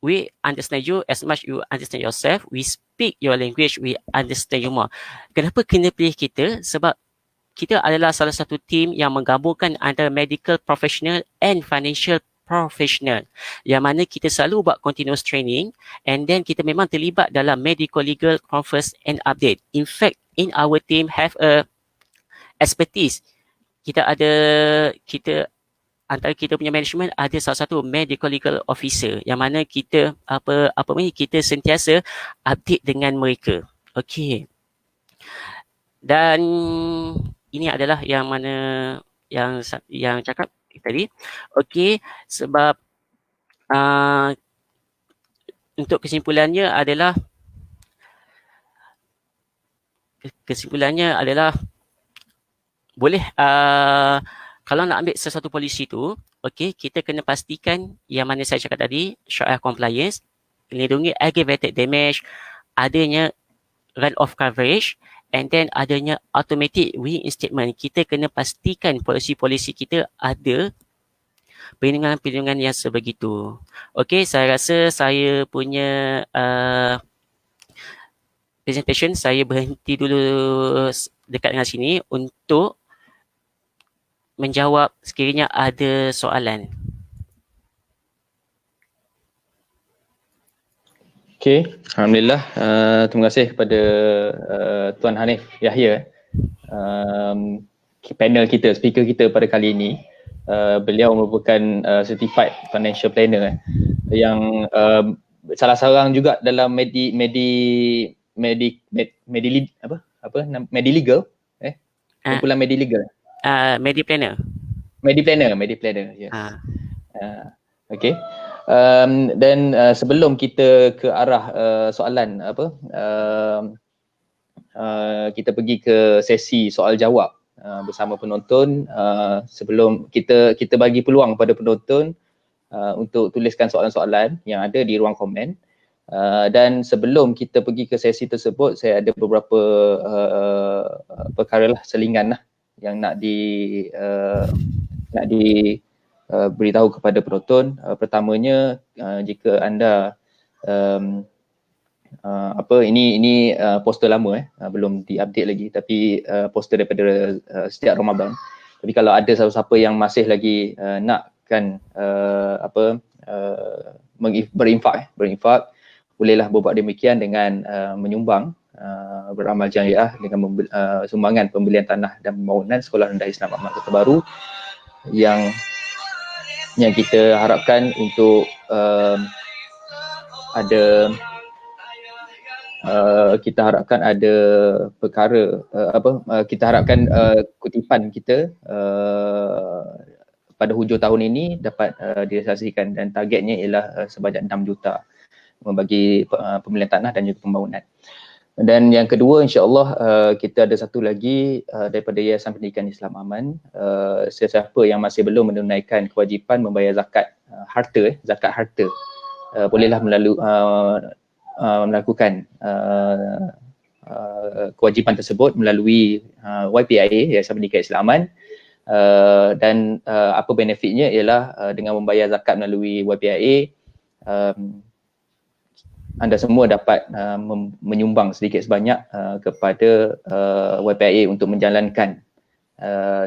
S2: we understand you as much you understand yourself. We speak your language, we understand you more. Kenapa kena pilih kita? Sebab kita adalah salah satu team yang menggabungkan antara medical professional and financial professional, yang mana kita selalu buat continuous training, and then kita memang terlibat dalam medical legal conference and update. In fact, in our team have a expertise. Antara kita punya management ada salah satu medical legal officer, yang mana kita kita sentiasa update dengan mereka. Okey. Dan ini adalah yang mana yang cakap tadi. Okey, sebab untuk kesimpulannya adalah boleh kalau nak ambil sesuatu polisi tu, okey, kita kena pastikan yang mana saya cakap tadi, syariah compliance, melindungi aggravated damage, adanya run off coverage, and then adanya automatic reinstatement. Kita kena pastikan polisi-polisi kita ada perlindungan-perlindungan yang sebegitu. Okey, saya rasa saya punya presentation saya berhenti dulu dekat dengan sini untuk menjawab sekiranya ada soalan.
S1: Okey, alhamdulillah. Terima kasih kepada Tuan Hanif Yahya, panel kita, speaker kita pada kali ini. Beliau merupakan certified financial planner yang salah seorang juga dalam Mediligal, kumpulan Mediligal.
S2: Mediplanner.
S1: Mediplanner, yes. Okay. Dan sebelum kita ke arah soalan kita pergi ke sesi soal jawab bersama penonton, sebelum kita bagi peluang kepada penonton untuk tuliskan soalan-soalan yang ada di ruang komen. Dan sebelum kita pergi ke sesi tersebut, saya ada beberapa perkara lah, selingan lah yang nak beritahu kepada penonton. Pertamanya, jika anda ini poster lama belum diupdate lagi, tapi poster daripada sejak Ramadan. Tapi kalau ada siapa yang masih lagi nakkan berinfak, bolehlah berbuat demikian dengan menyumbang beramal jariah dengan sumbangan pembelian tanah dan pembangunan Sekolah Rendah Islam Ahmad Kota Baru yang kita harapkan untuk kita harapkan ada perkara kita harapkan kutipan kita pada hujung tahun ini dapat direalisasikan, dan targetnya ialah sebanyak 6 juta membagi pembelian tanah dan juga pembangunan. Dan yang kedua, insya-Allah kita ada satu lagi daripada Yayasan Pendidikan Islam Aman. Sesiapa yang masih belum menunaikan kewajipan membayar zakat harta, bolehlah melakukan kewajipan tersebut melalui YPIA, Yayasan Pendidikan Islam Aman. Dan apa benefitnya ialah dengan membayar zakat melalui YPIA, anda semua dapat menyumbang sedikit sebanyak kepada YPIA untuk menjalankan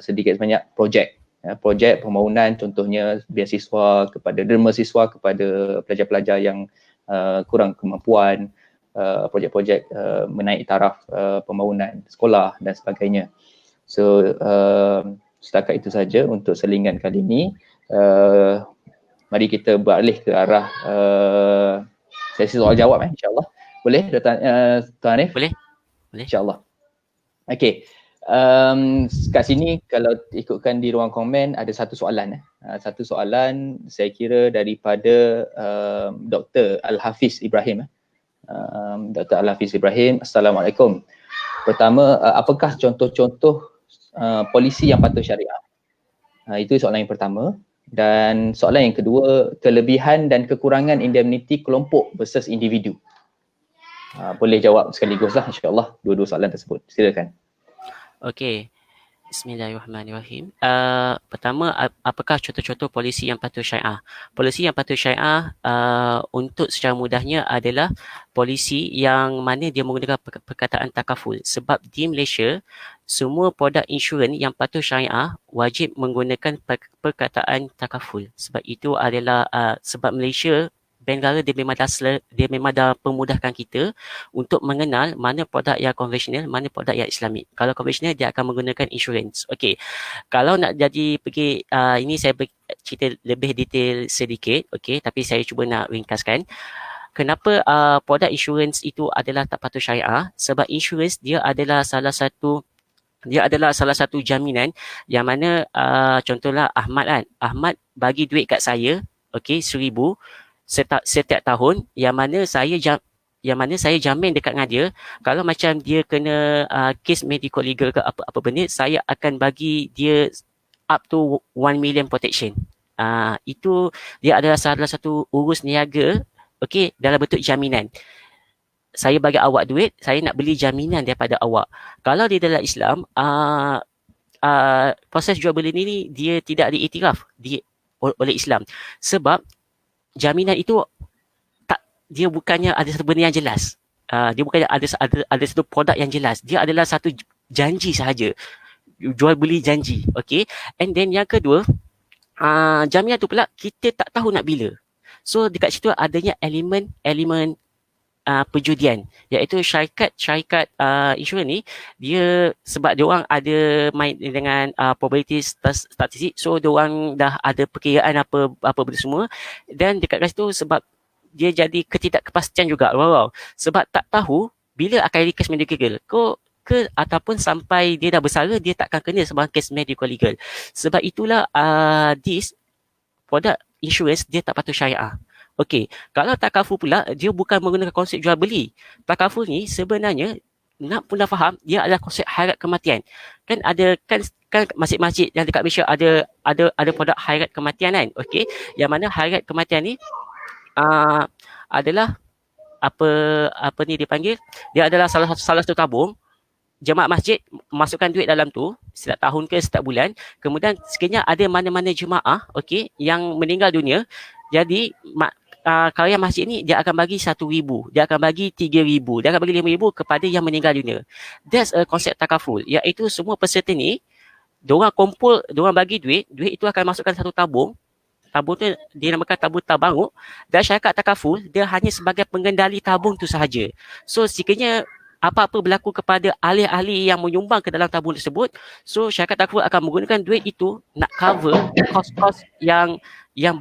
S1: sedikit sebanyak projek pembangunan, contohnya beasiswa kepada derma siswa kepada pelajar-pelajar yang kurang kemampuan, projek-projek menaik taraf pembangunan sekolah dan sebagainya. So setakat itu saja untuk selingan kali ini. Mari kita beralih ke arah sesi soal jawab, insya-Allah. Boleh Tuan Hanif?
S2: Boleh.
S1: Insya-Allah. Okey. Kat sini kalau ikutkan di ruang komen ada satu soalan. Satu soalan saya kira daripada Dr. Al-Hafiz Ibrahim. Dr. Al-Hafiz Ibrahim, Assalamualaikum. Pertama, apakah contoh-contoh polisi yang patuh syariah? Itu soalan yang pertama. Dan soalan yang kedua, kelebihan dan kekurangan indemniti kelompok versus individu. Boleh jawab sekaligus lah, insya-Allah, dua-dua soalan tersebut. Silakan.
S2: Okey. Bismillahirrahmanirrahim. Pertama, apakah contoh-contoh polisi yang patuh syariah? Polisi yang patuh syariah untuk secara mudahnya adalah polisi yang mana dia menggunakan perkataan takaful. Sebab di Malaysia, semua produk insurans yang patuh syariah wajib menggunakan perkataan takaful. Sebab itu adalah sebab Malaysia, Bank Negara dia memang dah memudahkan kita untuk mengenal mana produk yang konvensional, mana produk yang islamik. Kalau konvensional dia akan menggunakan insurans. Okey. Kalau nak pergi ini saya cerita lebih detail sedikit, okey, tapi saya cuba nak ringkaskan. Kenapa produk insurans itu adalah tak patuh syariah? Sebab insurans dia adalah salah satu jaminan yang mana contohlah Ahmad kan. Ahmad bagi duit kat saya, okey, 1,000 setiap tahun, yang mana saya jamin dekat dengan dia, kalau macam dia kena kes medical legal ke apa benda, saya akan bagi dia up to 1 million protection. Itu dia adalah salah satu urus niaga, okey, dalam bentuk jaminan. Saya bagi awak duit, saya nak beli jaminan daripada awak. Kalau di dalam Islam, proses jual beli ni dia tidak diiktiraf oleh Islam. Sebab jaminan itu dia bukannya ada satu benda yang jelas. Dia bukannya ada satu produk yang jelas. Dia adalah satu janji sahaja. Jual beli janji. Okay. And then yang kedua, jaminan tu pula kita tak tahu nak bila. So dekat situ adanya elemen perjudian, iaitu syarikat insurans ni, dia sebab dia orang ada main dengan probability statistik, so dia orang dah ada perkiraan apa benda semua, dan dekat situ sebab dia jadi ketidakpastian juga. Wow. Sebab tak tahu bila akan ada kes medical legal. Ataupun sampai dia dah bersara, dia takkan kena sebagai kes medical legal. Sebab itulah this produk insurance dia tak patut syariah. Okey, kalau takaful pula, dia bukan menggunakan konsep jual beli. Takaful ni sebenarnya nak pula faham, dia adalah konsep hayat kematian. Kan ada kan masjid-masjid yang dekat Malaysia ada produk hayat kematian kan. Okey, yang mana hayat kematian ni adalah apa ni dipanggil, dia adalah salah satu tabung. Jemaah masjid masukkan duit dalam tu setiap tahun ke setiap bulan. Kemudian sekiranya ada mana-mana jemaah yang meninggal dunia, jadi karya masjid ni dia akan bagi 1,000, dia akan bagi 3,000, dia akan bagi 5,000 kepada yang meninggal dunia. That's a konsep takaful, iaitu semua peserta ni diorang kumpul, diorang bagi duit itu akan masukkan satu tabung. Tabung tu dinamakan tabung tabaruk, dan syarikat takaful dia hanya sebagai pengendali tabung tu sahaja. So sekiranya apa-apa berlaku kepada ahli-ahli yang menyumbang ke dalam tabung tersebut, so syarikat takaful akan menggunakan duit itu nak cover kos-kos yang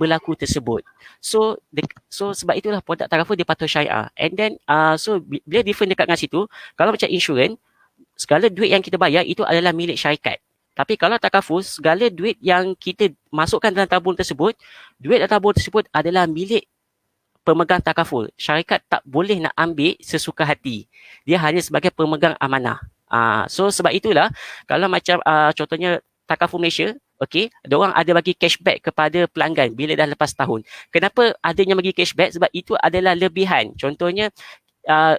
S2: berlaku tersebut. So sebab itulah produk takaful dia patut syariah. And then so bila different dekat dengan situ, kalau macam insurans, segala duit yang kita bayar itu adalah milik syarikat. Tapi kalau takaful, segala duit yang kita masukkan dalam tabung tersebut, duit dalam tabung tersebut adalah milik pemegang takaful. Syarikat tak boleh nak ambil sesuka hati. Dia hanya sebagai pemegang amanah. So sebab itulah kalau macam contohnya takaful Malaysia, diorang ada bagi cashback kepada pelanggan bila dah lepas tahun. Kenapa adanya bagi cashback? Sebab itu adalah lebihan. Contohnya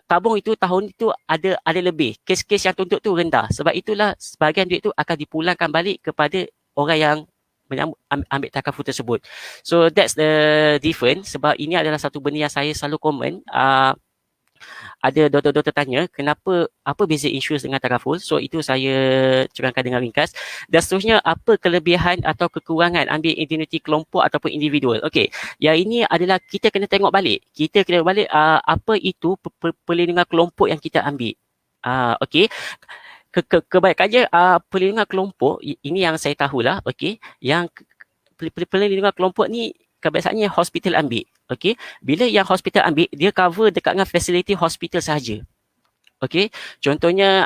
S2: tabung itu tahun itu ada lebih. Kes-kes yang tuntut tu rendah. Sebab itulah sebahagian duit tu akan dipulangkan balik kepada orang yang ambil takaful tersebut. So that's the difference. Sebab ini adalah satu benda yang saya selalu komen. Ada doktor-doktor tanya kenapa, apa beza insurans dengan takaful. So itu saya cerangkan dengan ringkas. Dan seterusnya, apa kelebihan atau kekurangan ambil identiti kelompok ataupun individual. Okey, yang ini adalah kita kena tengok balik. Kita kena balik apa itu perlindungan kelompok yang kita ambil. Okey, kebanyakannya perlindungan kelompok ini yang saya tahulah, yang perlindungan kelompok ni kebiasaannya hospital ambil. Bila yang hospital ambil, dia cover dekat dengan fasiliti hospital sahaja. Contohnya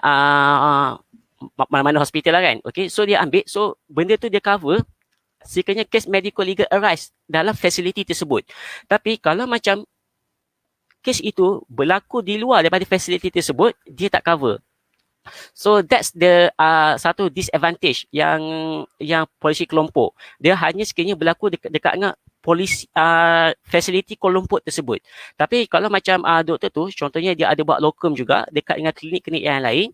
S2: mana-mana hospital lah kan. So dia ambil, so benda tu dia cover sekiranya kes medical legal arise dalam fasiliti tersebut. Tapi kalau macam kes itu berlaku di luar daripada fasiliti tersebut, dia tak cover. So that's the satu disadvantage yang polisi kelompok. Dia hanya sekiranya berlaku dekat dengan polisi fasiliti kelompok tersebut. Tapi kalau macam doktor tu, contohnya dia ada buat locum juga dekat dengan klinik-klinik yang lain,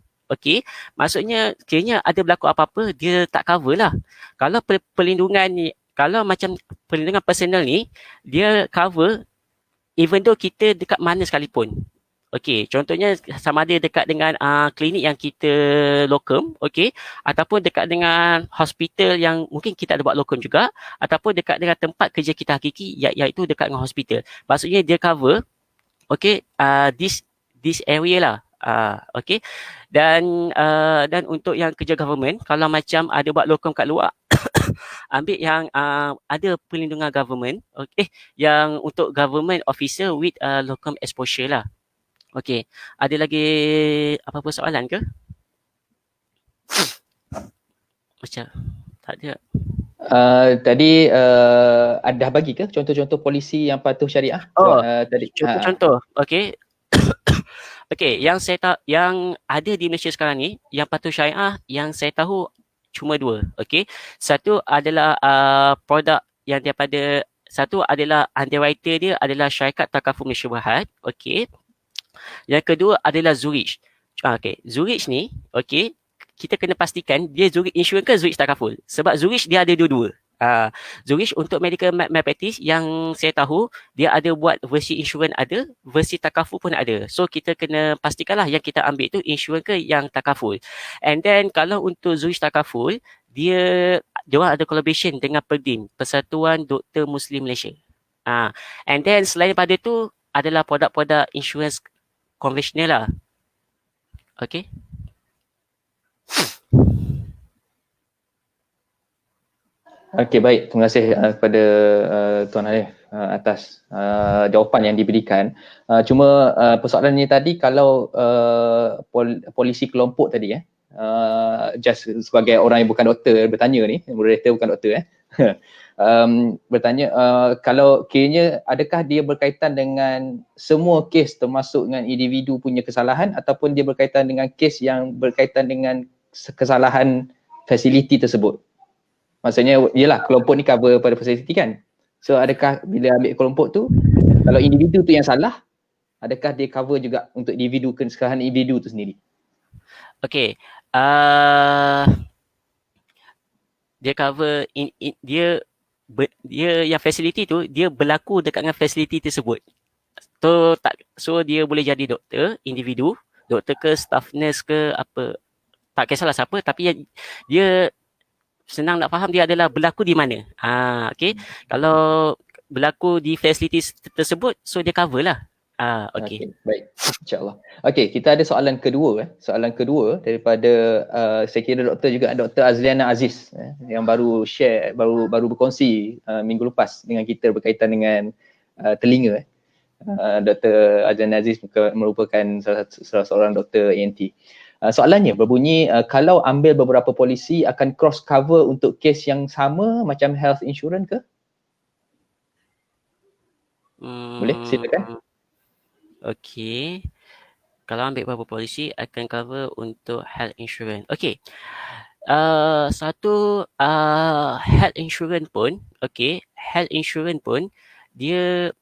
S2: maksudnya sekiranya ada berlaku apa-apa, dia tak cover lah. Kalau perlindungan ni, kalau macam perlindungan personal ni, dia cover even though kita dekat mana sekalipun. Contohnya sama ada dekat dengan klinik yang kita locum, ataupun dekat dengan hospital yang mungkin kita ada buat locum juga, ataupun dekat dengan tempat kerja kita hakiki, iaitu dekat dengan hospital. Maksudnya dia cover, this area lah. Dan untuk yang kerja government, kalau macam ada buat locum kat luar, ambil yang ada perlindungan government, yang untuk government officer with locum exposure lah. Ada lagi apa-apa soalan ke? Macam tak ada.
S1: Tadi ada bagi ke contoh-contoh polisi yang patuh syariah?
S2: Tadi contoh. Yang saya tahu, yang ada di Malaysia sekarang ni, yang patuh syariah yang saya tahu cuma dua. Satu adalah produk yang daripada, satu adalah underwriter dia adalah Syarikat Takaful Malaysia Berhad. Yang kedua adalah Zurich. Zurich ni, kita kena pastikan dia Zurich Insurance ke Zurich Takaful. Sebab Zurich dia ada dua-dua. Zurich untuk medical malpractice yang saya tahu, dia ada buat versi insurans ada, versi takaful pun ada. So kita kena pastikanlah yang kita ambil tu insurans ke yang takaful. And then kalau untuk Zurich Takaful, dia orang ada collaboration dengan Perdim, Persatuan Doktor Muslim Malaysia. And then selain daripada tu adalah produk-produk insurans konvensional lah.
S1: Okey, baik. Terima kasih kepada Tuan Hanif atas jawapan yang diberikan. Cuma persoalannya tadi kalau polisi kelompok tadi just sebagai orang yang bukan doktor bertanya ni, moderator bukan doktor bertanya kalau kiranya adakah dia berkaitan dengan semua kes termasuk dengan individu punya kesalahan ataupun dia berkaitan dengan kes yang berkaitan dengan kesalahan fasiliti tersebut. Maksudnya yelah kelompok ni cover pada fasiliti kan. So adakah bila ambil kelompok tu kalau individu tu yang salah, adakah dia cover juga untuk individu kesalahan individu tu sendiri?
S2: Okey. Dia cover dia yang fasiliti tu dia berlaku dekat dengan fasiliti tersebut. So dia boleh jadi doktor, individu, doktor ke staff nurse ke apa, tak kisahlah siapa, tapi dia senang nak faham dia adalah berlaku di mana. Okey. Kalau berlaku di fasiliti tersebut, so dia cover lah. Okey.
S1: Baik. InsyaAllah. Okey, kita ada soalan kedua. Soalan kedua daripada saya kira doktor juga, Dr. Azliana Aziz yang baru share, baru berkongsi minggu lepas dengan kita berkaitan dengan telinga. Dr. Azliana Aziz merupakan salah seorang doktor ENT. Soalannya berbunyi, kalau ambil beberapa polisi akan cross cover untuk kes yang sama macam health insurance ke? Boleh silakan.
S2: Okey. Kalau ambil beberapa polisi akan cover untuk health insurance. Okey. Satu health insurance pun, okey, health insurance pun dia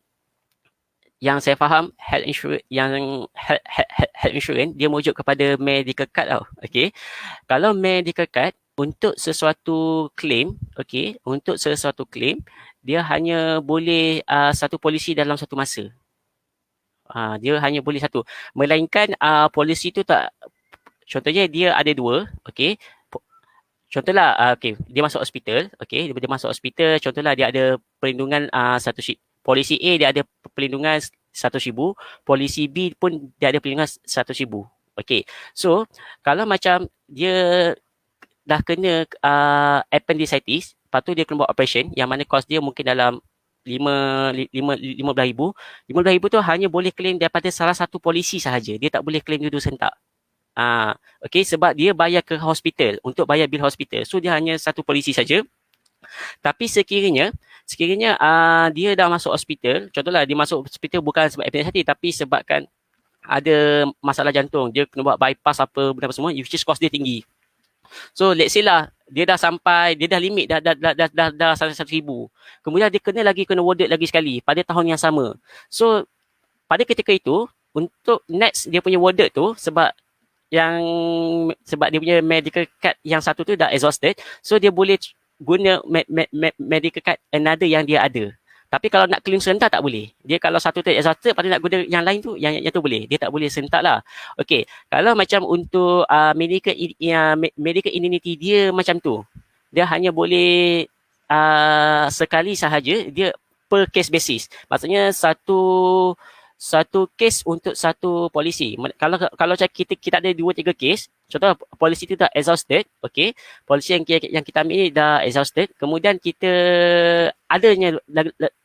S2: yang saya faham health insurance health insurance dia merujuk kepada medical card tau. Okey. Kalau medical card untuk sesuatu claim, okey, untuk sesuatu claim dia hanya boleh satu polisi dalam satu masa. Dia hanya boleh satu. Melainkan polisi tu tak, contohnya dia ada dua, okey. Contohlah okey, dia masuk hospital, okey, dia masuk hospital, contohlah dia ada perlindungan polisi A dia ada perlindungan 100,000, polisi B pun dia ada perlindungan 100,000. Okey. So, kalau macam dia dah kena appendicitis, lepas tu dia kena buat operation yang mana kos dia mungkin dalam 15,000. 15,000 tu hanya boleh claim daripada salah satu polisi sahaja. Dia tak boleh claim dua-dua sentak. Okey, sebab dia bayar ke hospital untuk bayar bil hospital. So dia hanya satu polisi saja. Tapi sekiranya dia dah masuk hospital, contohlah dia masuk hospital bukan sebab appendicitis tapi sebabkan ada masalah jantung, dia kena buat bypass apa benda apa semua, which is cost dia tinggi. So let's say lah dia dah sampai, dia dah limit dah 100,000. Kemudian dia kena warded lagi sekali pada tahun yang sama. So pada ketika itu untuk next dia punya warded tu sebab dia punya medical card yang satu tu dah exhausted, so dia boleh guna medical card another yang dia ada. Tapi kalau nak claim serentak tak boleh. Dia kalau satu tu exhausted, lepas tu nak guna yang lain tu, yang tu boleh. Dia tak boleh serentak lah. Okey, kalau macam untuk medical indemnity dia macam tu. Dia hanya boleh sekali sahaja, dia per case basis. Maksudnya satu kes untuk satu polisi. Kalau kita ada 2-3 kes, contoh polisi tu dah exhausted, okey. Polisi yang kita ambil ni dah exhausted, kemudian kita adanya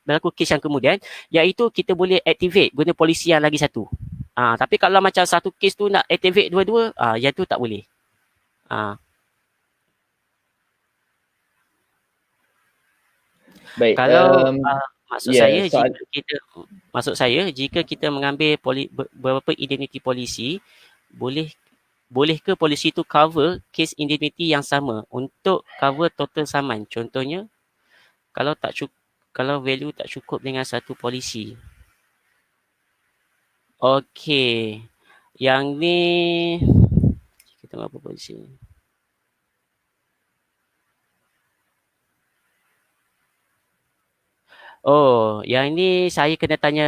S2: berlaku kes yang kemudian, iaitu kita boleh activate guna polisi yang lagi satu. Tapi kalau macam satu kes tu nak activate dua-dua, yang tu tak boleh.
S1: Baik.
S2: Kalau maksud saya jika kita mengambil beberapa indemnity polisi, boleh ke polisi tu cover case indemnity yang sama untuk cover total saman? Contohnya kalau value tak cukup dengan satu polisi. Okey. Yang ni kita tengok apa polisi. Oh, yang ni saya kena tanya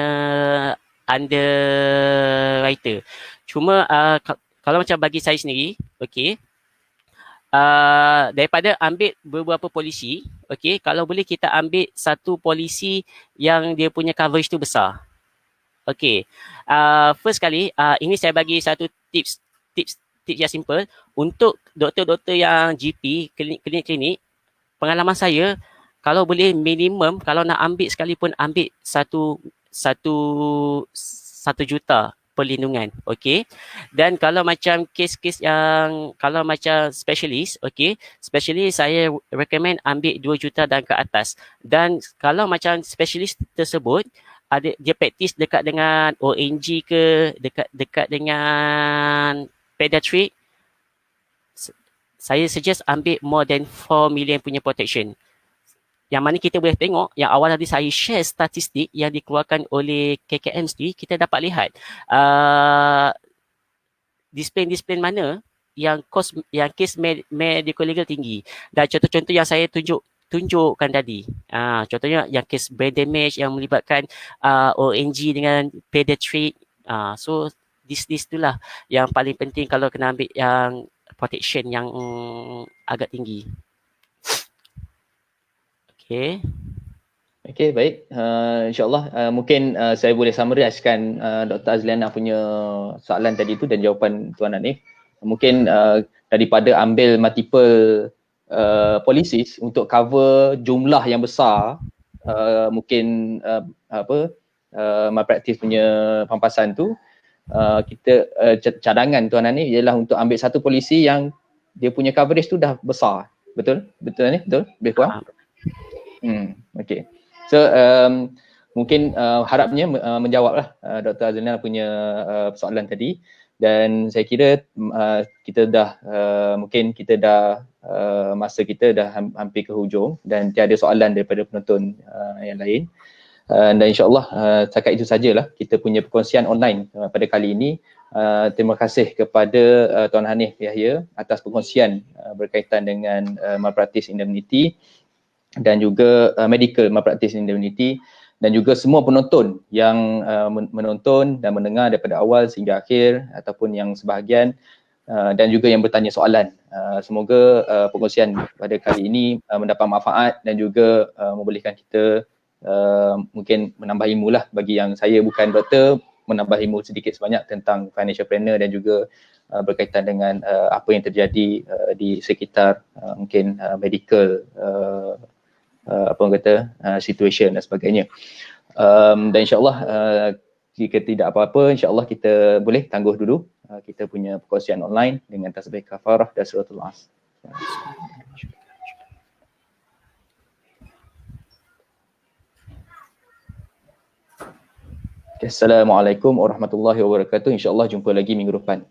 S2: underwriter. Cuma kalau macam bagi saya sendiri, okey, daripada ambil beberapa polisi, okey, kalau boleh kita ambil satu polisi yang dia punya coverage tu besar. Okey, first kali, ini saya bagi satu tips yang simple untuk doktor-doktor yang GP, klinik-klinik, pengalaman saya, kalau boleh minimum, kalau nak ambil sekalipun ambil satu juta perlindungan, okey. Dan kalau macam kes-kes yang kalau macam specialist, okey, specialist saya recommend ambil 2 juta dan ke atas. Dan kalau macam specialist tersebut ada dia praktis dekat dengan ONG ke, dekat dengan pediatric, saya suggest ambil more than 4 million punya protection. Yang mana kita boleh tengok, yang awal tadi saya share statistik yang dikeluarkan oleh KKM sendiri, kita dapat lihat disiplin-disiplin mana yang kes medical legal tinggi. Dan contoh-contoh yang saya tunjukkan tadi. Contohnya yang kes brain damage yang melibatkan ONG dengan pediatric. So this itulah yang paling penting kalau kena ambil yang protection yang agak tinggi. Okay.
S1: Okay, baik. InsyaAllah mungkin saya boleh summarizekan Dr. Azliana punya soalan tadi tu dan jawapan Tuan Hanif. Mungkin daripada ambil multiple policies untuk cover jumlah yang besar, mungkin malpractice punya pampasan tu, kita cadangan Tuan Hanif ialah untuk ambil satu polisi yang dia punya coverage tu dah besar. Betul? Betul Hanif? Betul? Lebih kurang? Okay. So mungkin harapnya menjawablah Dr. Azliana punya soalan tadi, dan saya kira kita dah mungkin kita dah masa kita dah hampir ke hujung dan tiada soalan daripada penonton yang lain. Dan insyaAllah setakat itu sajalah kita punya perkongsian online pada kali ini. Terima kasih kepada Tuan Hanif Yahya atas perkongsian berkaitan dengan malpractice indemnity dan juga medical malpractice indemnity, dan juga semua penonton yang menonton dan mendengar daripada awal sehingga akhir, ataupun yang sebahagian dan juga yang bertanya soalan. Semoga perkongsian pada kali ini mendapat manfaat dan juga membolehkan kita mungkin menambah ilmu lah, bagi yang saya bukan doktor, menambah ilmu sedikit sebanyak tentang financial planner dan juga berkaitan dengan apa yang terjadi di sekitar mungkin medical apa orang kata situation dan sebagainya. Dan insyaAllah jika tidak apa-apa, insyaAllah kita boleh tangguh dulu kita punya perkongsian online dengan tasbih kafarah dan suratul As. Assalamualaikum warahmatullahi wabarakatuh. InsyaAllah jumpa lagi minggu depan.